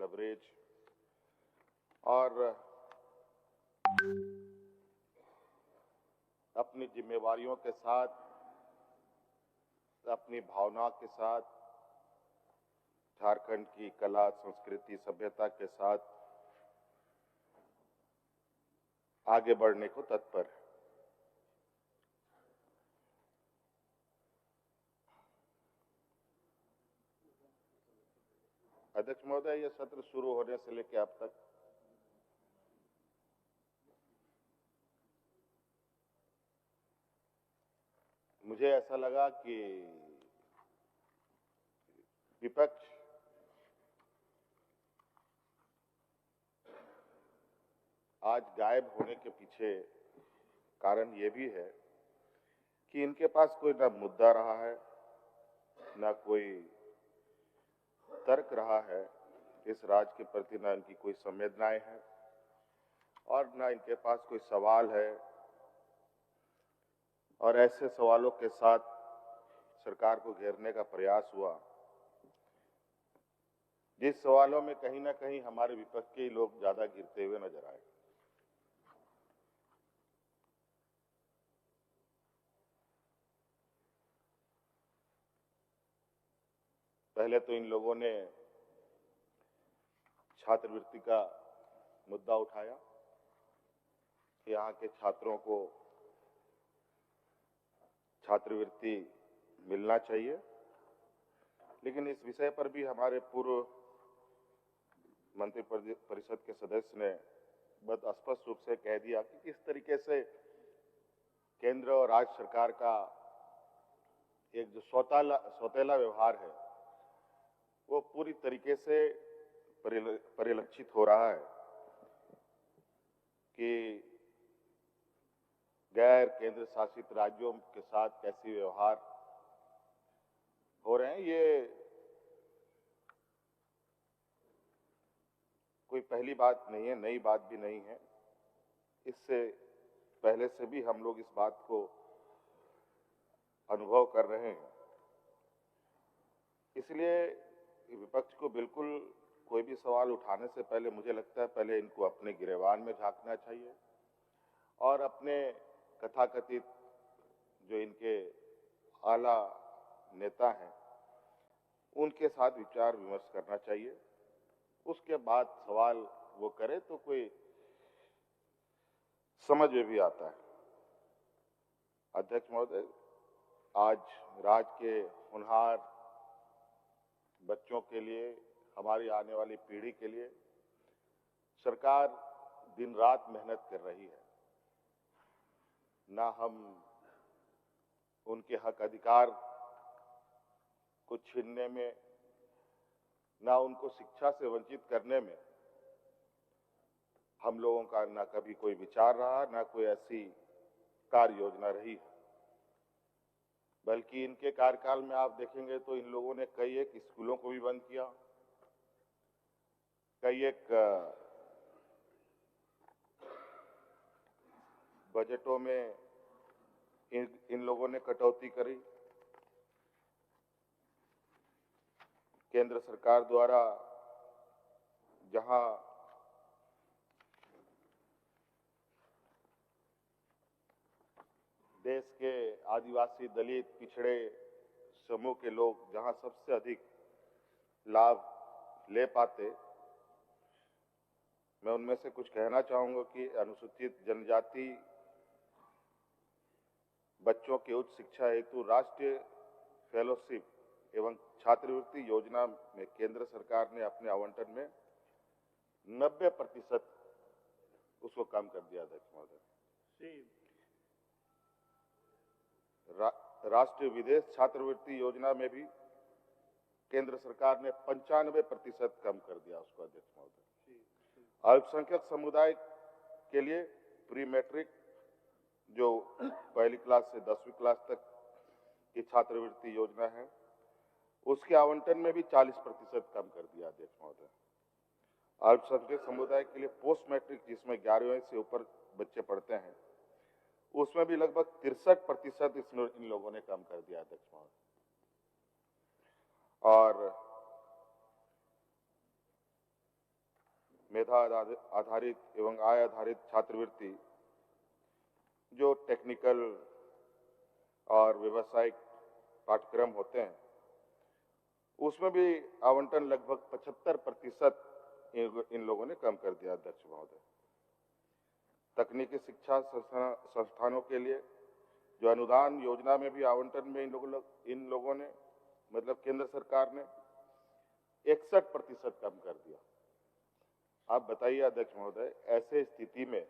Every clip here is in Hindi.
लवरेज और अपनी जिम्मेवारियों के साथ, अपनी भावना के साथ झारखंड की कला, संस्कृति, सभ्यता के साथ आगे बढ़ने को तत्पर है। अध्यक्ष महोदय, यह सत्र शुरू होने से लेकर अब तक मुझे ऐसा लगा कि विपक्ष आज गायब होने के पीछे कारण यह भी है कि इनके पास कोई ना मुद्दा रहा है, ना कोई तर्क रहा है इस राज्य के प्रति, ना इनकी कोई संवेदनाएं हैं और ना इनके पास कोई सवाल है। और ऐसे सवालों के साथ सरकार को घेरने का प्रयास हुआ, जिस सवालों में कहीं ना कहीं हमारे विपक्ष के ही लोग ज्यादा गिरते हुए नजर आए। पहले तो इन लोगों ने छात्रवृत्ति का मुद्दा उठाया कि यहाँ के छात्रों को छात्रवृत्ति मिलना चाहिए, लेकिन इस विषय पर भी हमारे पूर्व मंत्रिपरिषद के सदस्य ने बहुत स्पष्ट रूप से कह दिया कि किस तरीके से केंद्र और राज्य सरकार का एक जो सौतेला व्यवहार है वो पूरी तरीके से परिलक्षित हो रहा है कि गैर केंद्र शासित राज्यों के साथ कैसे व्यवहार हो रहे हैं। ये कोई पहली बात नहीं है, नई बात भी नहीं है। इससे पहले से भी हम लोग इस बात को अनुभव कर रहे हैं। इसलिए विपक्ष को बिल्कुल कोई भी सवाल उठाने से पहले मुझे लगता है पहले इनको अपने गिरेबान में झांकना चाहिए और अपने कथाकथित जो इनके आला नेता हैं उनके साथ विचार विमर्श करना चाहिए। उसके बाद सवाल वो करे तो कोई समझ में भी आता है। अध्यक्ष महोदय, आज राज्य के होनहार बच्चों के लिए, हमारी आने वाली पीढ़ी के लिए सरकार दिन रात मेहनत कर रही है। ना हम उनके हक अधिकार को छीनने में, ना उनको शिक्षा से वंचित करने में हम लोगों का ना कभी कोई विचार रहा, ना कोई ऐसी कार्य योजना रही है। बल्कि इनके कार्यकाल में आप देखेंगे तो इन लोगों ने कई एक स्कूलों को भी बंद किया, कई एक बजटों में इन लोगों ने कटौती करी। केंद्र सरकार द्वारा जहां देश के आदिवासी, दलित, पिछड़े समूह के लोग जहां सबसे अधिक लाभ ले पाते, मैं उनमें से कुछ कहना चाहूंगा कि अनुसूचित जनजाति बच्चों के उच्च शिक्षा हेतु राष्ट्रीय फेलोशिप एवं छात्रवृत्ति योजना में केंद्र सरकार ने अपने आवंटन में 90% उसको कम कर दिया। अध्यक्ष महोदय, राष्ट्रीय विदेश छात्रवृत्ति योजना में भी केंद्र सरकार ने 95% कम कर दिया उसको। अध्यक्ष महोदय, अल्पसंख्यक समुदाय के लिए प्री मैट्रिक जो पहली क्लास से 10वीं क्लास तक की छात्रवृत्ति योजना है उसके आवंटन में भी 40% कम कर दिया। अध्यक्ष महोदय, अल्पसंख्यक समुदाय के लिए पोस्ट मैट्रिक जिसमें 11वीं से ऊपर बच्चे पढ़ते हैं उसमें भी लगभग 63% इन लोगों ने कम कर दिया। अध्यक्ष महोदय, और मेधा आधारित एवं आय आधारित छात्रवृत्ति जो टेक्निकल और व्यावसायिक पाठ्यक्रम होते हैं, उसमें भी आवंटन लगभग 75% इन लोगों ने कम कर दिया। अध्यक्ष महोदय, तकनीकी शिक्षा संस्थानों के लिए जो अनुदान योजना में भी आवंटन में इन लोगों ने मतलब केंद्र सरकार ने 61% कम कर दिया। आप बताइए अध्यक्ष महोदय, ऐसे स्थिति में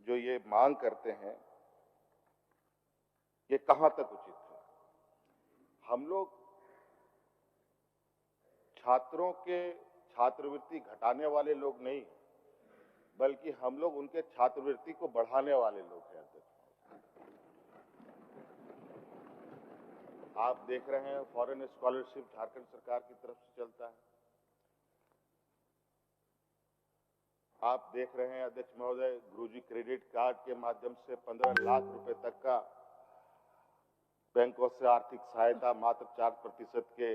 जो ये मांग करते हैं, ये कहां तक उचित है? हम लोग छात्रों के छात्रवृत्ति घटाने वाले लोग नहीं, बल्कि हम लोग उनके छात्रवृत्ति को बढ़ाने वाले लोग हैं। आप देख रहे हैं फॉरेन स्कॉलरशिप झारखंड सरकार की तरफ से चलता है। आप देख रहे हैं अध्यक्ष महोदय, गुरुजी क्रेडिट कार्ड के माध्यम से 15 लाख रुपए तक का बैंकों से आर्थिक सहायता मात्र 4% के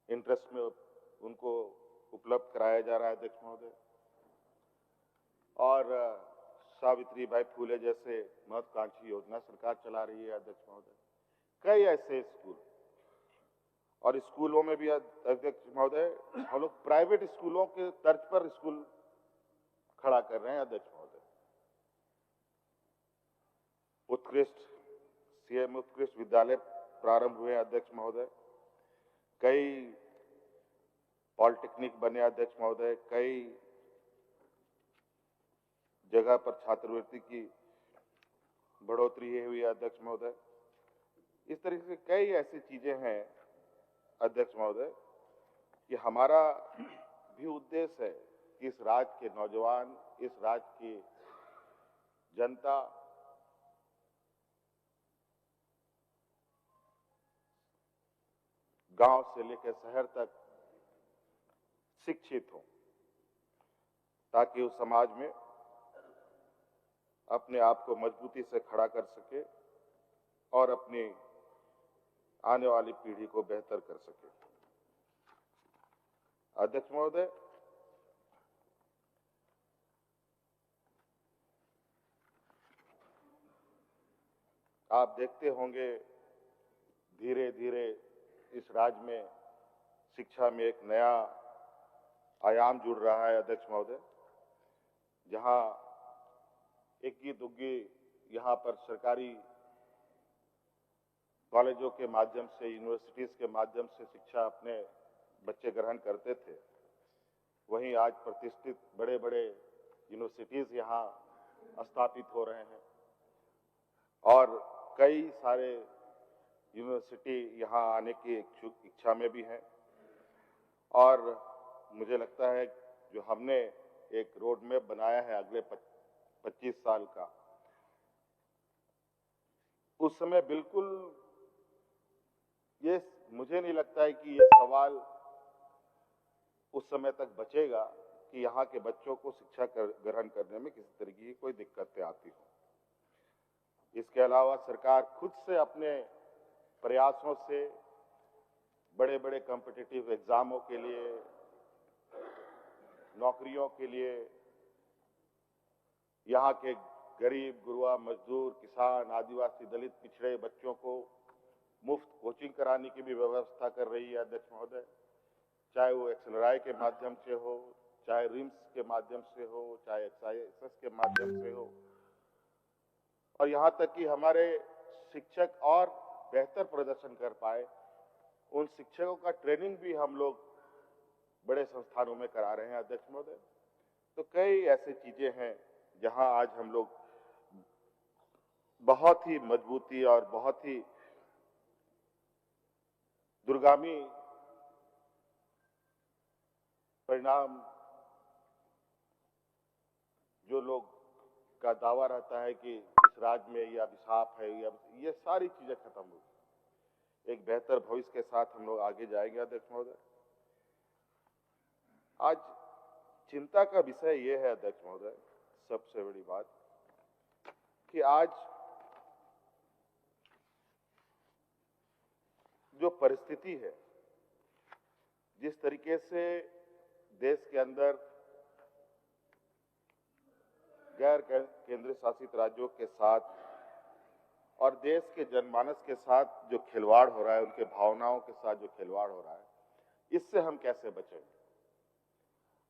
इंटरेस्ट में उनको उपलब्ध कराया जा रहा है अध्यक्ष महोदय। और सावित्रीबाई फूले जैसे महत्वाकांक्षी योजना सरकार चला रही है अध्यक्ष महोदय। कई ऐसे स्कूल और स्कूलों में भी अध्यक्ष महोदय हम लोग प्राइवेट स्कूलों के तर्ज पर स्कूल खड़ा कर रहे हैं अध्यक्ष महोदय। उत्कृष्ट सीएम उत्कृष्ट विद्यालय प्रारंभ हुए अध्यक्ष महोदय। कई पॉलिटेक्निक बने अध्यक्ष महोदय। कई जगह पर छात्रवृत्ति की बढ़ोतरी हुई अध्यक्ष महोदय। इस तरीके से कई ऐसी चीजें हैं अध्यक्ष महोदय कि हमारा भी उद्देश्य है कि इस राज्य के नौजवान, इस राज्य की जनता गांव से लेकर शहर तक शिक्षित हो, ताकि उस समाज में अपने आप को मजबूती से खड़ा कर सके और अपनी आने वाली पीढ़ी को बेहतर कर सके। अध्यक्ष महोदय, आप देखते होंगे धीरे धीरे इस राज्य में शिक्षा में एक नया आयाम जुड़ रहा है अध्यक्ष महोदय, जहां इक्की दुग्गी यहाँ पर सरकारी कॉलेजों के माध्यम से, यूनिवर्सिटीज के माध्यम से शिक्षा अपने बच्चे ग्रहण करते थे, वहीं आज प्रतिष्ठित बड़े बड़े यूनिवर्सिटीज यहाँ स्थापित हो रहे हैं और कई सारे यूनिवर्सिटी यहाँ आने की इच्छा में भी हैं। और मुझे लगता है जो हमने एक रोड मैप बनाया है अगले 25 साल का, उस समय बिल्कुल ये मुझे नहीं लगता है कि ये सवाल उस समय तक बचेगा कि यहाँ के बच्चों को शिक्षा ग्रहण करने में किसी तरीके की कोई दिक्कतें आती हो। इसके अलावा सरकार खुद से अपने प्रयासों से बड़े बड़े कॉम्पिटिटिव एग्जामों के लिए, नौकरियों के लिए यहाँ के गरीब, गुरुआ, मजदूर, किसान, आदिवासी, दलित, पिछड़े बच्चों को मुफ्त कोचिंग कराने की भी व्यवस्था कर रही है अध्यक्ष महोदय। चाहे वो एक्सलराय के माध्यम से हो, चाहे रिम्स के माध्यम से हो, चाहे एक्सआईएसएस के माध्यम से हो, और यहाँ तक कि हमारे शिक्षक और बेहतर प्रदर्शन कर पाए, उन शिक्षकों का ट्रेनिंग भी हम लोग बड़े संस्थानों में करा रहे हैं अध्यक्ष महोदय। तो कई ऐसी चीजें हैं जहां आज हम लोग बहुत ही मजबूती और बहुत ही दूरगामी परिणाम, जो लोग का दावा रहता है कि इस राज्य में यह अभिशाप है, ये सारी चीजें खत्म हो, एक बेहतर भविष्य के साथ हम लोग आगे जाएंगे अध्यक्ष महोदय। आज चिंता का विषय यह है अध्यक्ष महोदय, सबसे बड़ी बात कि आज जो परिस्थिति है जिस तरीके से देश के अंदर गैर केंद्र शासित राज्यों के साथ और देश के जनमानस के साथ जो खिलवाड़ हो रहा है, उनके भावनाओं के साथ जो खिलवाड़ हो रहा है, इससे हम कैसे बचेंगे।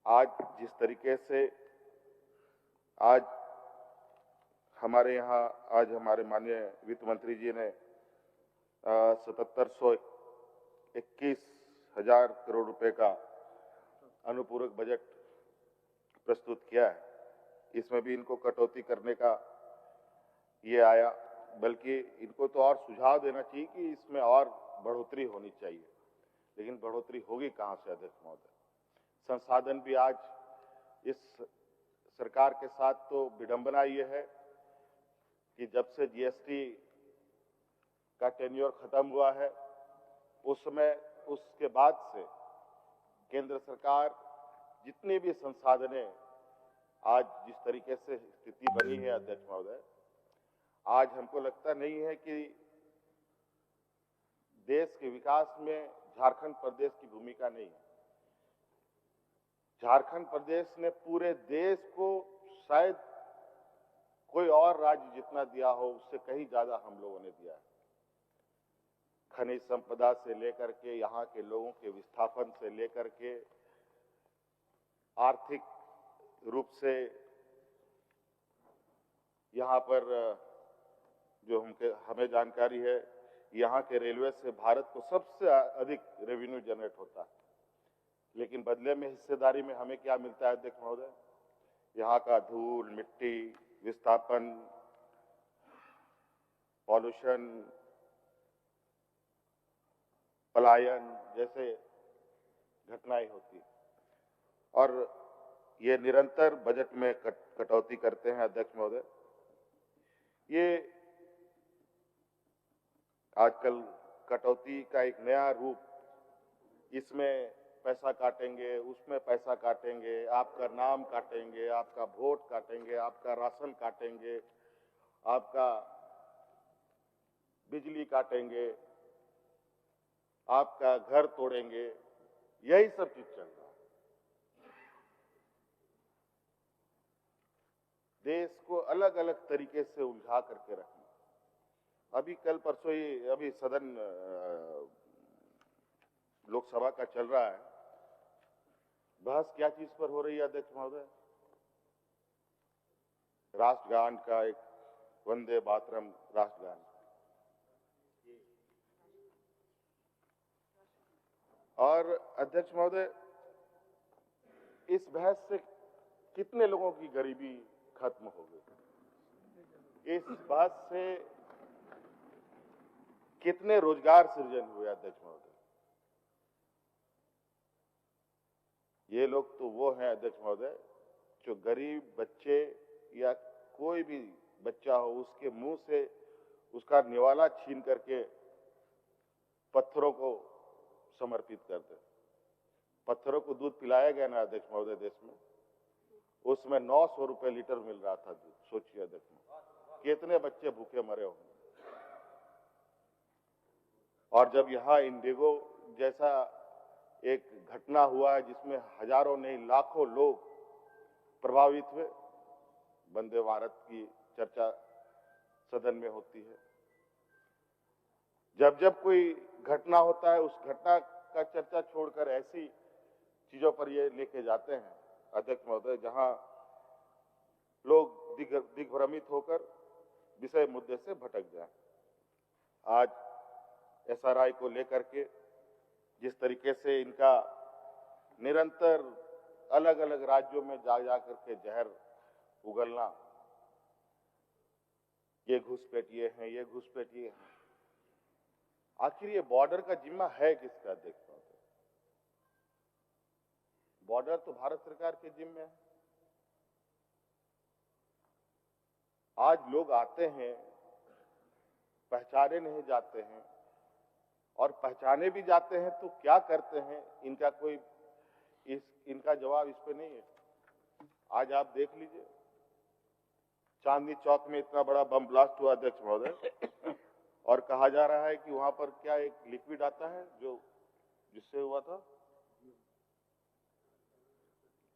आज जिस तरीके से आज हमारे यहाँ आज हमारे माननीय वित्त मंत्री जी ने 7,721,000 करोड़ रुपए का अनुपूरक बजट प्रस्तुत किया है। इसमें भी इनको कटौती करने का ये आया, बल्कि इनको तो और सुझाव देना चाहिए कि इसमें और बढ़ोतरी होनी चाहिए, लेकिन बढ़ोतरी होगी कहां से अध्यक्ष महोदय। संसाधन भी आज इस सरकार के साथ तो विडंबना ये है कि जब से जीएसटी का टेन्योर खत्म हुआ है, उसके बाद से केंद्र सरकार जितने भी संसाधनें आज जिस तरीके से स्थिति बनी है अध्यक्ष महोदय, आज हमको लगता नहीं है कि देश के विकास में झारखंड प्रदेश की भूमिका नहीं है। झारखंड प्रदेश ने पूरे देश को शायद कोई और राज्य जितना दिया हो, उससे कहीं ज्यादा हम लोगों ने दिया है। खनिज संपदा से लेकर के, यहाँ के लोगों के विस्थापन से लेकर के, आर्थिक रूप से यहाँ पर जो हमें जानकारी है, यहाँ के रेलवे से भारत को सबसे अधिक रेवेन्यू जनरेट होता है, लेकिन बदले में हिस्सेदारी में हमें क्या मिलता है अध्यक्ष महोदय? यहाँ का धूल, मिट्टी, विस्थापन, पॉल्यूशन, पलायन जैसे घटनाएं होती है। और ये निरंतर बजट में कटौती करते हैं अध्यक्ष महोदय। ये आजकल कटौती का एक नया रूप, इसमें पैसा काटेंगे, उसमें पैसा काटेंगे, आपका नाम काटेंगे, आपका वोट काटेंगे, आपका राशन काटेंगे, आपका बिजली काटेंगे, आपका घर तोड़ेंगे, यही सब चीज चल रहा है। देश को अलग अलग तरीके से उलझा करके रखना। अभी कल परसों ही अभी सदन लोकसभा का चल रहा है, बहस क्या चीज पर हो रही है अध्यक्ष महोदय? राष्ट्रगान का, एक वंदे मातरम राष्ट्रगान। और अध्यक्ष महोदय, इस बहस से कितने लोगों की गरीबी खत्म हो गई? इस बहस से कितने रोजगार सृजन हुए अध्यक्ष महोदय? ये लोग तो वो हैं अध्यक्ष महोदय जो गरीब बच्चे या कोई भी बच्चा हो, उसके मुंह से उसका निवाला छीन करके पत्थरों को समर्पित करते। पत्थरों को दूध पिलाया गया ना अध्यक्ष महोदय देश में, उसमें 900 रुपए लीटर मिल रहा था दूध। सोचिए अध्यक्ष महोदय, कितने बच्चे भूखे मरे होंगे। और जब यहाँ इंडिगो जैसा एक घटना हुआ है जिसमें हजारों नहीं लाखों लोग प्रभावित हुए, वंदे भारत की चर्चा सदन में होती है। जब जब कोई घटना होता है, उस घटना का चर्चा छोड़कर ऐसी चीजों पर ये लेके जाते हैं अध्यक्ष महोदय, जहां लोग दिग्भ्रमित होकर विषय मुद्दे से भटक जाए। आज एसआरआई को लेकर के जिस तरीके से इनका निरंतर अलग अलग राज्यों में जा करके जहर उगलना, ये घुसपैठिए हैं, ये घुसपैठिए हैं। आखिर ये बॉर्डर का जिम्मा है किसका अध्यक्ष महोदय? बॉर्डर तो भारत सरकार के जिम्मे है। आज लोग आते हैं, पहचाने नहीं जाते हैं, और पहचाने भी जाते हैं तो क्या करते हैं, इनका जवाब इस पे नहीं है। आज आप देख लीजिए, चांदनी चौक में इतना बड़ा बम ब्लास्ट हुआ अध्यक्ष महोदय, और कहा जा रहा है कि वहां पर क्या एक लिक्विड आता है जो जिससे हुआ था,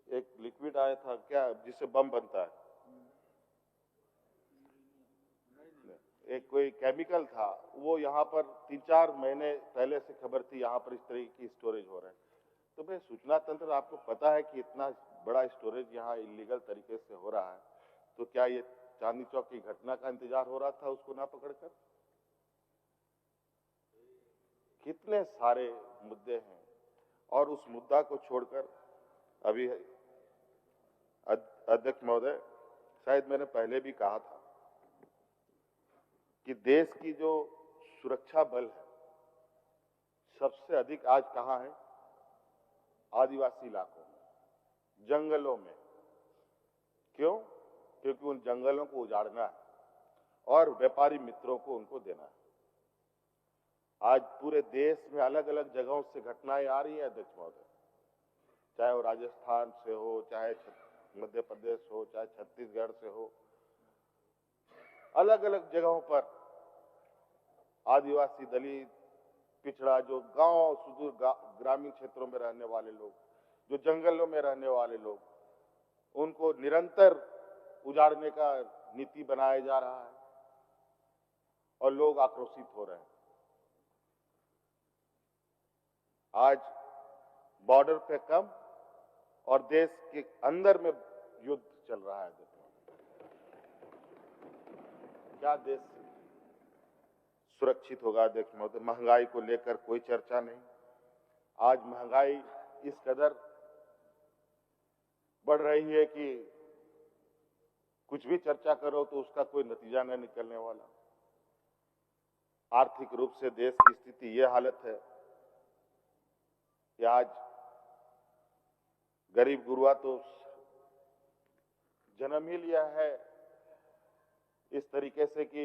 एक लिक्विड आया था क्या जिससे बम बनता है, एक कोई केमिकल था, वो यहाँ पर 3-4 महीने पहले से खबर थी यहाँ पर इस तरह की स्टोरेज हो रहा है। तो भाई सूचना तंत्र आपको पता है कि इतना बड़ा स्टोरेज यहाँ इलीगल तरीके से हो रहा है, तो क्या ये चांदनी चौक की घटना का इंतजार हो रहा था उसको ना पकड़कर? कितने सारे मुद्दे हैं और उस मुद्दा को छोड़कर अभी अध्यक्ष महोदय, शायद मैंने पहले भी कहा था कि देश की जो सुरक्षा बल है सबसे अधिक आज कहां है? आदिवासी इलाकों में, जंगलों में। क्यों? क्योंकि उन जंगलों को उजाड़ना है और व्यापारी मित्रों को उनको देना है। आज पूरे देश में अलग अलग जगहों से घटनाएं आ रही हैं अध्यक्ष महोदय, चाहे वो राजस्थान से हो, चाहे मध्य प्रदेश हो, चाहे छत्तीसगढ़ से हो, अलग अलग जगहों पर आदिवासी, दलित, पिछड़ा, जो गांव सुदूर ग्रामीण क्षेत्रों में रहने वाले लोग, जो जंगलों में रहने वाले लोग, उनको निरंतर उजाड़ने का नीति बनाया जा रहा है और लोग आक्रोशित हो रहे हैं। आज बॉर्डर पे कम और देश के अंदर में युद्ध चल रहा है। क्या देश सुरक्षित होगा अध्यक्ष महोदय? महंगाई को लेकर कोई चर्चा नहीं। आज महंगाई इस कदर बढ़ रही है कि कुछ भी चर्चा करो तो उसका कोई नतीजा नहीं निकलने वाला। आर्थिक रूप से देश की स्थिति ये हालत है कि आज गरीब गुरुआ तो जन्म ही लिया है इस तरीके से कि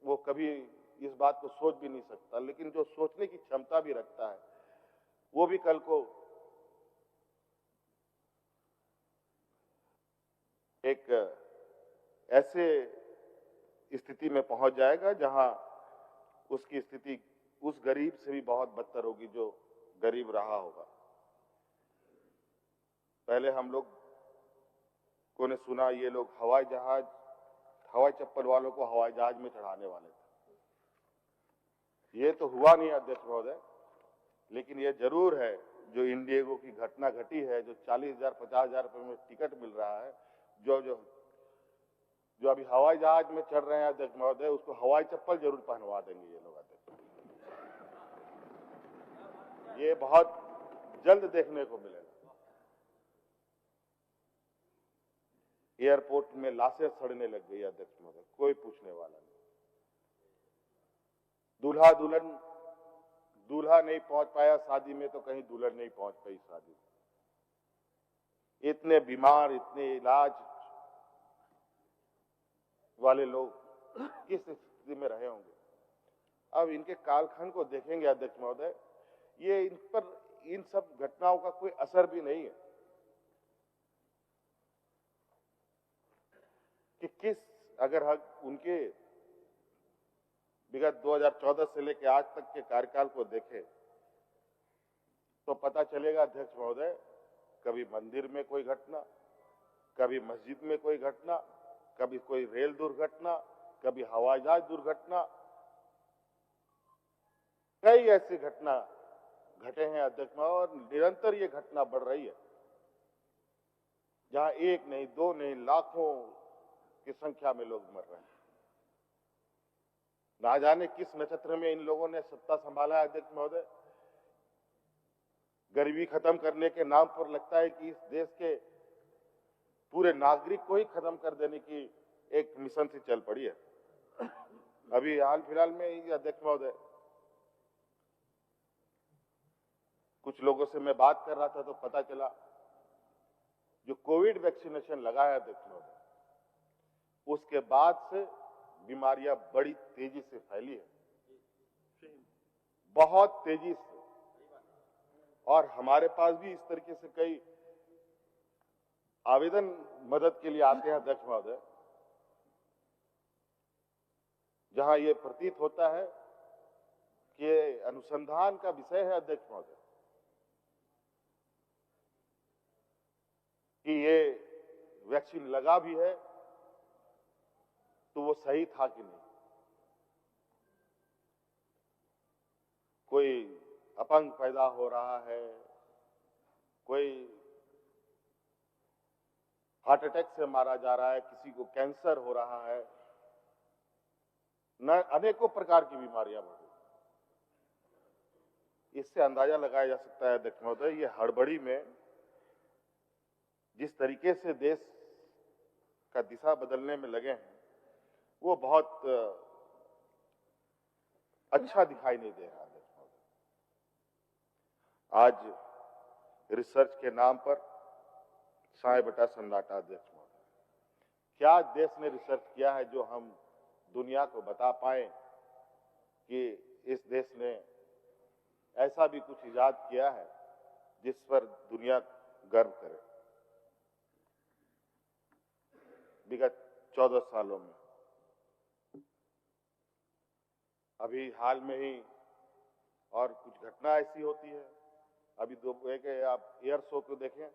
वो कभी इस बात को सोच भी नहीं सकता, लेकिन जो सोचने की क्षमता भी रखता है वो भी कल को एक ऐसे स्थिति में पहुंच जाएगा जहां उसकी स्थिति उस गरीब से भी बहुत बदतर होगी जो गरीब रहा होगा। पहले हम लोग को ने सुना ये लोग हवाई चप्पल वालों को हवाई जहाज में चढ़ाने वाले थे। ये तो हुआ नहीं अध्यक्ष महोदय, लेकिन ये जरूर है जो इंडिगो की घटना घटी है, जो 40,000 50,000 रुपए में टिकट मिल रहा है, जो अभी हवाई जहाज में चढ़ रहे हैं अध्यक्ष महोदय, उसको हवाई चप्पल जरूर पहनवा देंगे ये लोग अध्यक्ष। ये बहुत जल्द देखने को मिलेगा। एयरपोर्ट में लाशें सड़ने लग गई अध्यक्ष महोदय, कोई पूछने वाला नहीं। दूल्हा नहीं पहुंच पाया शादी में तो कहीं दुल्हन नहीं पहुंच पाई शादी में। इतने बीमार, इतने इलाज वाले लोग किस स्थिति में रहे होंगे। अब इनके कालखंड को देखेंगे अध्यक्ष महोदय, ये इन पर इन सब घटनाओं का कोई असर भी नहीं है कि किस अगर उनके विगत 2014 से लेकर आज तक के कार्यकाल को देखें तो पता चलेगा अध्यक्ष महोदय, कभी मंदिर में कोई घटना, कभी मस्जिद में कोई घटना, कभी कोई रेल दुर्घटना, कभी हवाई जहाज दुर्घटना, कई ऐसी घटना घटे हैं अध्यक्ष महोदय और निरंतर ये घटना बढ़ रही है, जहां एक नहीं, दो नहीं, लाखों की संख्या में लोग मर रहे हैं। ना जाने किस नक्षत्र में इन लोगों ने सत्ता संभाला है अध्यक्ष महोदय। गरीबी खत्म करने के नाम पर लगता है कि इस देश के पूरे नागरिक को ही खत्म कर देने की एक मिशन से चल पड़ी है। अभी हाल फिलहाल में ही अध्यक्ष महोदय कुछ लोगों से मैं बात कर रहा था तो पता चला जो कोविड वैक्सीनेशन लगा है अध्यक्ष महोदय, उसके बाद से बीमारियां बड़ी तेजी से फैली है, बहुत तेजी से। और हमारे पास भी इस तरीके से कई आवेदन मदद के लिए आते हैं अध्यक्ष महोदय, जहां ये प्रतीत होता है कि ये अनुसंधान का विषय है अध्यक्ष महोदय। कि ये वैक्सीन लगा भी है तो वो सही था कि नहीं। कोई अपंग पैदा हो रहा है, कोई हार्ट अटैक से मारा जा रहा है, किसी को कैंसर हो रहा है, न अनेकों प्रकार की बीमारियां बढ़ रही। इससे अंदाजा लगाया जा सकता है अध्यक्ष महोदय, ये हड़बड़ी में जिस तरीके से देश का दिशा बदलने में लगे हैं वो बहुत अच्छा दिखाई नहीं दे रहा अध्यक्ष महोदय। आज रिसर्च के नाम पर साए बटा सन्नाटा अध्यक्ष महोदय। क्या देश ने रिसर्च किया है जो हम दुनिया को बता पाए कि इस देश ने ऐसा भी कुछ इजाद किया है जिस पर दुनिया गर्व करे। विगत 14 सालों में अभी हाल में ही और कुछ घटना ऐसी होती है। अभी आप एयर शो को देखें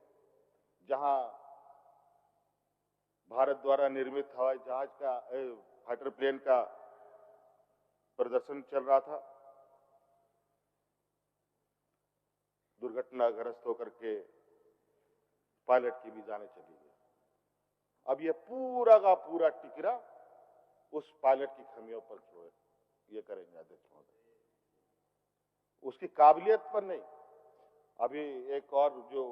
जहां भारत द्वारा निर्मित हवाई जहाज का फाइटर प्लेन का प्रदर्शन चल रहा था, दुर्घटनाग्रस्त होकर के पायलट की भी जाने चली गई। अब ये पूरा का पूरा टिकरा उस पायलट की खामियों पर छोड़े ये करेंगे अध्यक्ष महोदय, उसकी काबिलियत पर नहीं। अभी एक और जो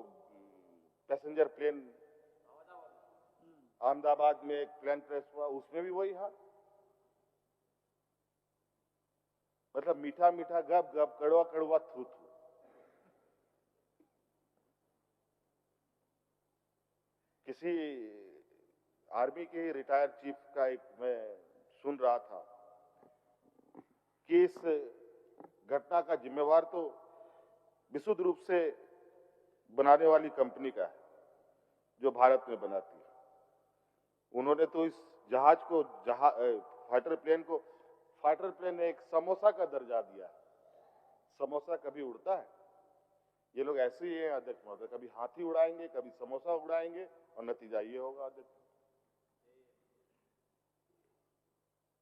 पैसेंजर प्लेन अहमदाबाद में एक प्लेन क्रैश हुआ, उसमें भी वही हाल। मतलब मीठा मीठा गप गप, कड़वा कड़वा थू थू। किसी आर्मी के रिटायर्ड चीफ का एक मैं सुन रहा था कि इस घटना का जिम्मेवार तो विशुद्ध रूप से बनाने वाली कंपनी का है जो भारत में बनाती है। उन्होंने तो इस जहाज को फाइटर प्लेन ने एक समोसा का दर्जा दिया है। समोसा कभी उड़ता है? ये लोग ऐसे ही हैं अध्यक्ष महोदय, कभी हाथी उड़ाएंगे, कभी समोसा उड़ाएंगे और नतीजा ये होगा अध्यक्ष।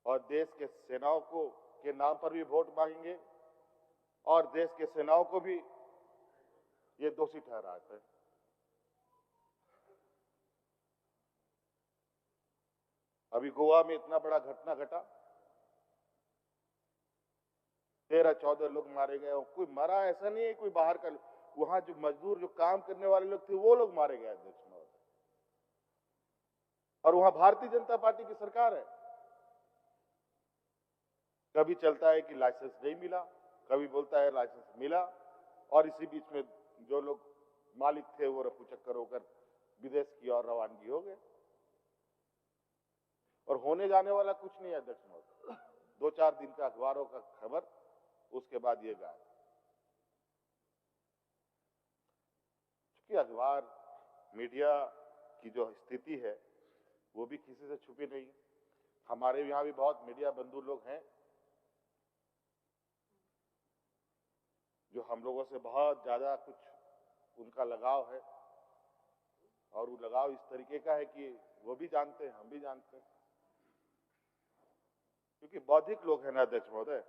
और देश के सेनाओं को के नाम पर भी वोट मांगेंगे और देश के सेनाओं को भी ये दोषी ठहराते हैं। अभी गोवा में इतना बड़ा घटना घटा, 13-14 लोग मारे गए। कोई मरा ऐसा नहीं है, कोई बाहर का, वहां जो मजदूर जो काम करने वाले लोग थे वो लोग मारे गए अध्यक्ष महोदय। और वहां भारतीय जनता पार्टी की सरकार है। कभी चलता है कि लाइसेंस नहीं मिला, कभी बोलता है लाइसेंस मिला, और इसी बीच में जो लोग मालिक थे वो रफू चक्कर होकर विदेश की ओर रवानगी हो गए। और होने जाने वाला कुछ नहीं है अध्यक्ष महोदय, 2-4 दिन का अखबारों का खबर, उसके बाद ये गायब। क्योंकि अखबार मीडिया की जो स्थिति है वो भी किसी से छुपी नहीं है। हमारे यहां भी बहुत मीडिया बंधु लोग हैं जो हम लोगों से बहुत ज्यादा कुछ उनका लगाव है, और वो लगाव इस तरीके का है कि वो भी जानते हैं, हम भी जानते हैं। क्योंकि बौद्धिक लोग हैं ना अध्यक्ष महोदय,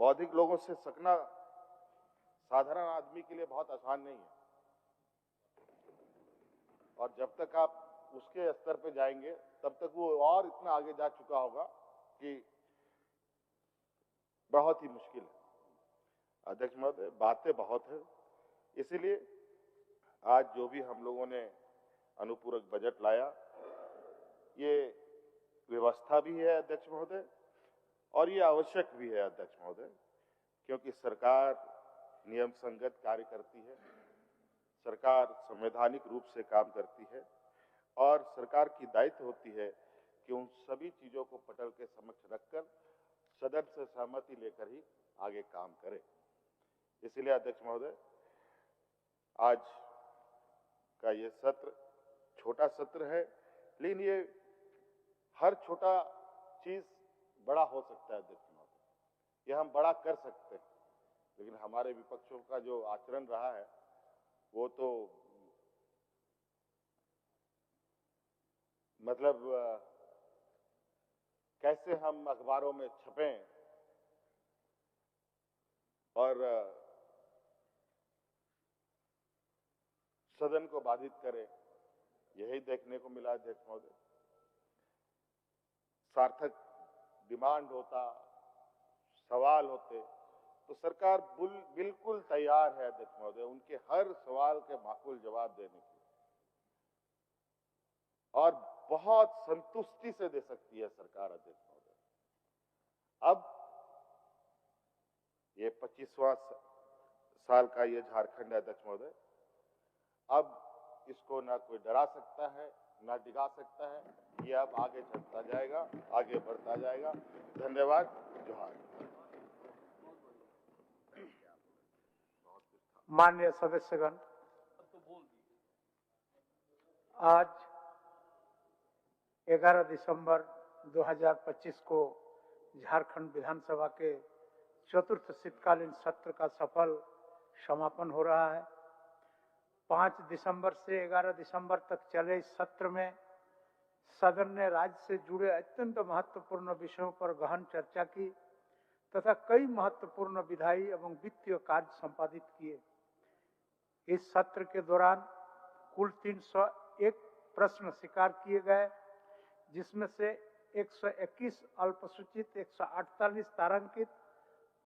बौद्धिक लोगों से सकना साधारण आदमी के लिए बहुत आसान नहीं है। और जब तक आप उसके स्तर पे जाएंगे तब तक वो और इतना आगे जा चुका होगा कि बहुत ही मुश्किल है। अध्यक्ष महोदय, बातें बहुत है, इसीलिए आज जो भी हम लोगों ने अनुपूरक बजट लाया, ये व्यवस्था भी है अध्यक्ष महोदय, और ये आवश्यक भी है अध्यक्ष महोदय, क्योंकि सरकार नियम संगत कार्य करती है, सरकार संवैधानिक रूप से काम करती है, और सरकार की दायित्व होती है कि उन सभी चीजों को पटल के समक्ष रखकर सदन से सहमति लेकर ही आगे काम करे। इसलिए अध्यक्ष महोदय, आज का ये सत्र छोटा सत्र है, लेकिन ये हर छोटा चीज बड़ा हो सकता है अध्यक्ष महोदय, ये हम बड़ा कर सकते हैं। लेकिन हमारे विपक्षों का जो आचरण रहा है वो तो मतलब कैसे हम अखबारों में छपें और सदन को बाधित करें, यही देखने को मिला अध्यक्ष महोदय। सार्थक डिमांड होता, सवाल होते तो सरकार बिल्कुल तैयार है अध्यक्ष महोदय उनके हर सवाल के माकूल जवाब देने के, और बहुत संतुष्टि से दे सकती है सरकार अध्यक्ष महोदय। अब ये 25वां साल का ये झारखंड है अध्यक्ष महोदय, अब इसको ना कोई डरा सकता है ना डिगा सकता है, ये अब आगे चलता जाएगा, आगे बढ़ता जाएगा। धन्यवाद, जोहार। माननीय सदस्यगण, आज 11 दिसंबर 2025 को झारखंड विधानसभा के चतुर्थ शीतकालीन सत्र का सफल समापन हो रहा है। 5 दिसंबर से 11 दिसंबर तक चले इस सत्र में सदन ने राज्य से जुड़े अत्यंत महत्वपूर्ण विषयों पर गहन चर्चा की तथा कई महत्वपूर्ण विधायी एवं वित्तीय कार्य संपादित किए। इस सत्र के दौरान कुल 301 प्रश्न स्वीकार किए गए, जिसमें से 121 अल्पसूचित, 148 तारांकित